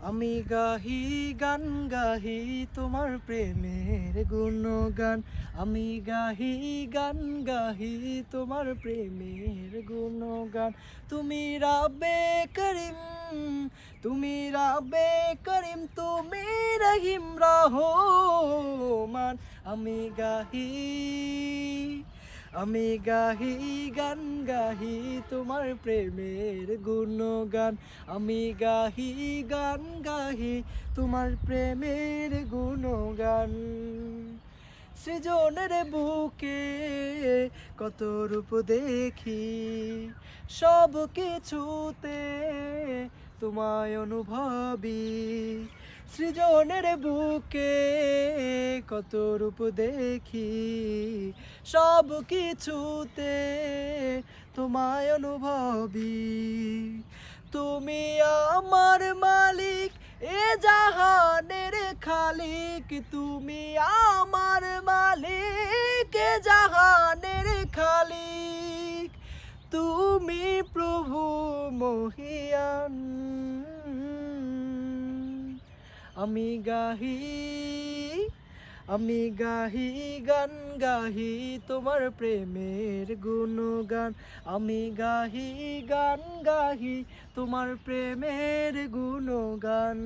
আমি গাহি গান গাহি তোমার প্রেমের গুণগান। আমি গাহি গান গাহি তোমার প্রেমের গুণগান। তুমি রাব্বে করিম, তুমি রাব্বে করিম, তুমি রহিম রহমান। আমি গাহি, আমি গাহি গান গাহি তোমার প্রেমের গুণগান। আমি গাহি গান গাহি তোমার প্রেমের গুণগান। সৃজনের বুকে কত রূপ দেখি, সব কিছুতে তোমায় অনুভবী। সৃজনের বুকে কত রূপ দেখি, সব কিছুতে তোমায় অনুভবী। তুমি আমার মালিক, এ জাহানের খালিক। তুমি আমার মালিক, এ জাহানের খালিক। তুমি প্রভু মহিয়ান। আমি গাহি, আমি গাহি গান গাহি তোমার প্রেমের গুণগান। আমি গাহি গান গাহি তোমার প্রেমের গুণগান।